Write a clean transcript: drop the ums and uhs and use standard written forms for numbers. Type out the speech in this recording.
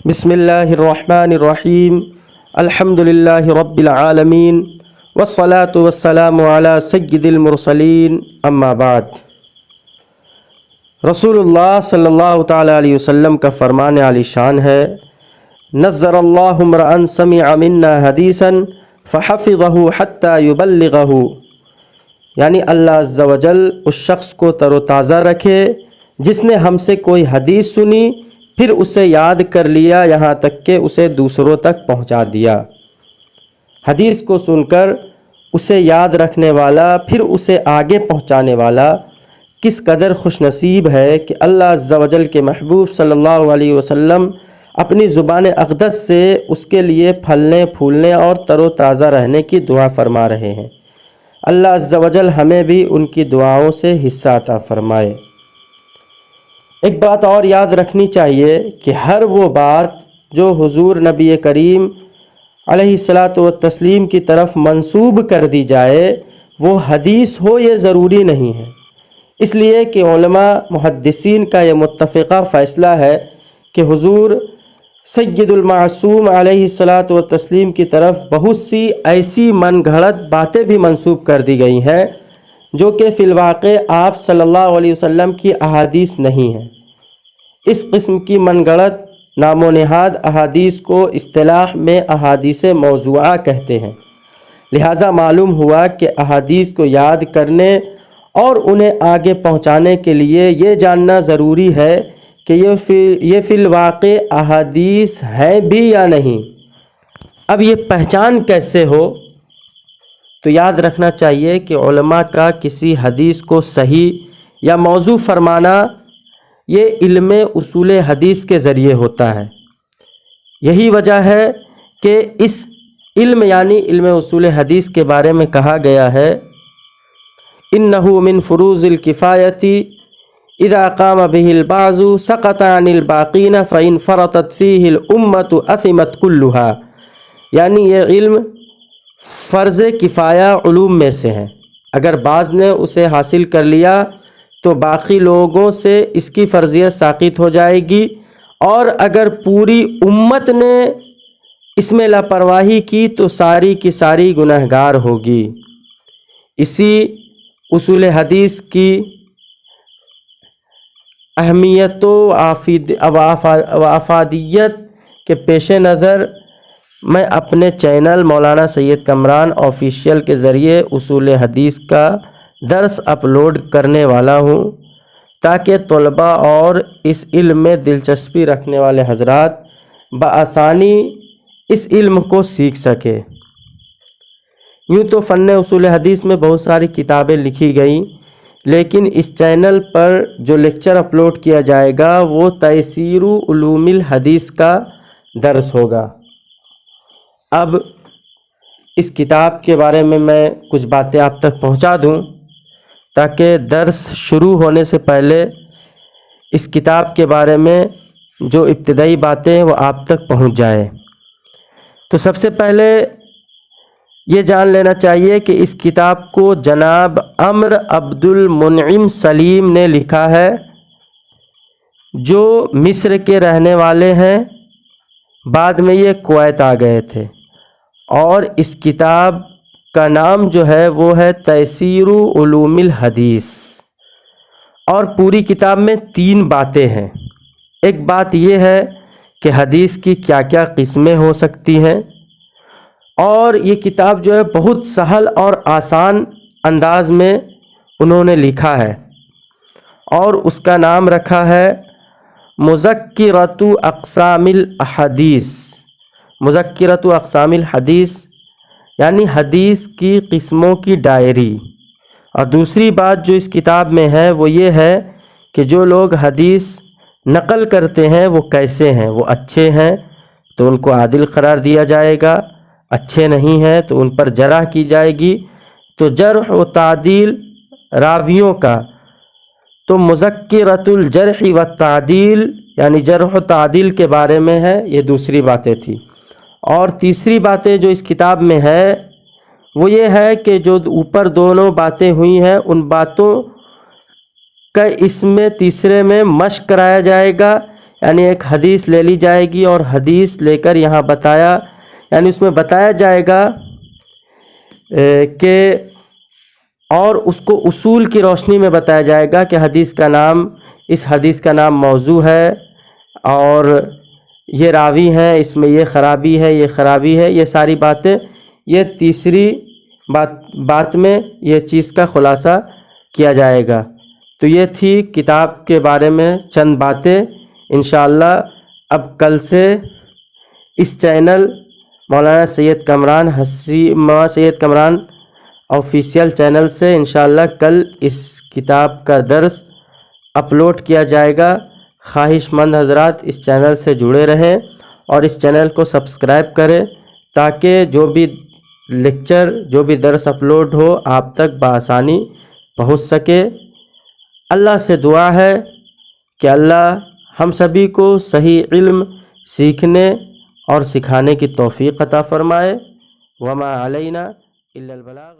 بسم اللہ الرحمن الرحیم الحمد للہ رب العالمین والصلاة والسلام علی سید المرسلین اما بعد۔ رسول اللہ صلی اللہ تعالیٰ علیہ وسلم کا فرمان عالی شان ہے، نظر اللہ امرأ سمع منا حدیثا فحفظہ حتی یبلغہ، یعنی اللہ عز و جل اس شخص کو تر و تازہ رکھے جس نے ہم سے کوئی حدیث سنی پھر اسے یاد کر لیا یہاں تک کہ اسے دوسروں تک پہنچا دیا۔ حدیث کو سن کر اسے یاد رکھنے والا پھر اسے آگے پہنچانے والا کس قدر خوش نصیب ہے کہ اللہ عز و جل کے محبوب صلی اللہ علیہ وسلم اپنی زبان اقدس سے اس کے لیے پھلنے پھولنے اور تر و تازہ رہنے کی دعا فرما رہے ہیں۔ اللہ عز و جل ہمیں بھی ان کی دعاؤں سے حصہ عطا فرمائے۔ ایک بات اور یاد رکھنی چاہیے کہ ہر وہ بات جو حضور نبی کریم علیہ الصلاۃ والتسلیم کی طرف منسوب کر دی جائے وہ حدیث ہو یہ ضروری نہیں ہے، اس لیے کہ علماء محدثین کا یہ متفقہ فیصلہ ہے کہ حضور سید المعصوم علیہ الصلاۃ والتسلیم کی طرف بہت سی ایسی من گھڑت باتیں بھی منسوب کر دی گئی ہیں جو کہ فی الواقع آپ صلی اللہ علیہ وسلم کی احادیث نہیں ہیں۔ اس قسم کی من گھڑت نام و نہاد احادیث کو اصطلاح میں احادیث موضوعہ کہتے ہیں، لہٰذا معلوم ہوا کہ احادیث کو یاد کرنے اور انہیں آگے پہنچانے کے لیے یہ جاننا ضروری ہے کہ یہ فی الواقع احادیث ہیں بھی یا نہیں۔ اب یہ پہچان کیسے ہو؟ تو یاد رکھنا چاہیے کہ علماء کا کسی حدیث کو صحیح یا موضوع فرمانا یہ علم اصول حدیث کے ذریعے ہوتا ہے۔ یہی وجہ ہے کہ اس علم یعنی علم اصول حدیث کے بارے میں کہا گیا ہے انہ من فروض الکفایۃ اذا قام به البعض سقط عن الباقین فإن فرطت فیہ الامۃ اثمت کلها، یعنی یہ علم فرض کفایہ علوم میں سے ہیں، اگر بعض نے اسے حاصل کر لیا تو باقی لوگوں سے اس کی فرضیت ساقط ہو جائے گی، اور اگر پوری امت نے اس میں لاپرواہی کی تو ساری کی ساری گنہگار ہوگی۔ اسی اصول حدیث کی اہمیت و افادیت کے پیش نظر میں اپنے چینل مولانا سید کامران آفیشیل کے ذریعے اصول حدیث کا درس اپلوڈ کرنے والا ہوں تاکہ طلباء اور اس علم میں دلچسپی رکھنے والے حضرات بآسانی اس علم کو سیکھ سکے۔ یوں تو فن اصول حدیث میں بہت ساری کتابیں لکھی گئیں، لیکن اس چینل پر جو لیکچر اپلوڈ کیا جائے گا وہ تیسیر علوم الحدیث کا درس ہوگا۔ اب اس کتاب کے بارے میں کچھ باتیں آپ تک پہنچا دوں تاکہ درس شروع ہونے سے پہلے اس کتاب کے بارے میں جو ابتدائی باتیں ہیں وہ آپ تک پہنچ جائے۔ تو سب سے پہلے یہ جان لینا چاہیے کہ اس کتاب کو جناب عمرو عبد المنعم سلیم نے لکھا ہے جو مصر کے رہنے والے ہیں، بعد میں یہ کویت آ گئے تھے، اور اس کتاب کا نام جو ہے وہ ہے تیسیر علوم الحدیث، اور پوری کتاب میں 3 باتیں ہیں۔ ایک بات یہ ہے کہ حدیث کی کیا کیا قسمیں ہو سکتی ہیں، اور یہ کتاب جو ہے بہت سہل اور آسان انداز میں انہوں نے لکھا ہے، اور اس کا نام رکھا ہے مذکرۃ اقسام الاحادیث۔ مذکرۃ اقسام الحدیث یعنی حدیث کی قسموں کی ڈائری۔ اور دوسری بات جو اس کتاب میں ہے وہ یہ ہے کہ جو لوگ حدیث نقل کرتے ہیں وہ کیسے ہیں، وہ اچھے ہیں تو ان کو عادل قرار دیا جائے گا، اچھے نہیں ہیں تو ان پر جرح کی جائے گی۔ تو جرح و تعدیل راویوں کا تو مذکرۃ الجرح والتعدیل یعنی جرح و تعدیل کے بارے میں ہے، یہ دوسری باتیں تھی۔ اور تیسری باتیں جو اس کتاب میں ہے وہ یہ ہے کہ جو اوپر دونوں باتیں ہوئی ہیں ان باتوں کا اس میں تیسرے میں مشق کرایا جائے گا، یعنی ایک حدیث لے لی جائے گی اور حدیث لے کر یہاں بتایا، یعنی اس میں بتایا جائے گا کہ، اور اس کو اصول کی روشنی میں بتایا جائے گا کہ حدیث کا نام، اس حدیث کا نام موضوع ہے، اور یہ راوی ہیں، اس میں یہ خرابی ہے، یہ خرابی ہے، یہ ساری باتیں، یہ تیسری بات میں یہ چیز کا خلاصہ کیا جائے گا۔ تو یہ تھی کتاب کے بارے میں چند باتیں۔ انشاءاللہ اب کل سے اس چینل مولانا سید کامران آفیشیل چینل سے انشاءاللہ کل اس کتاب کا درس اپلوڈ کیا جائے گا۔ خواہش مند حضرات اس چینل سے جڑے رہیں اور اس چینل کو سبسکرائب کریں تاکہ جو بھی لیکچر، جو بھی درس اپلوڈ ہو آپ تک بآسانی پہنچ سکے۔ اللہ سے دعا ہے کہ اللہ ہم سبھی کو صحیح علم سیکھنے اور سکھانے کی توفیق عطا فرمائے۔ وما علینا الا البلاغ۔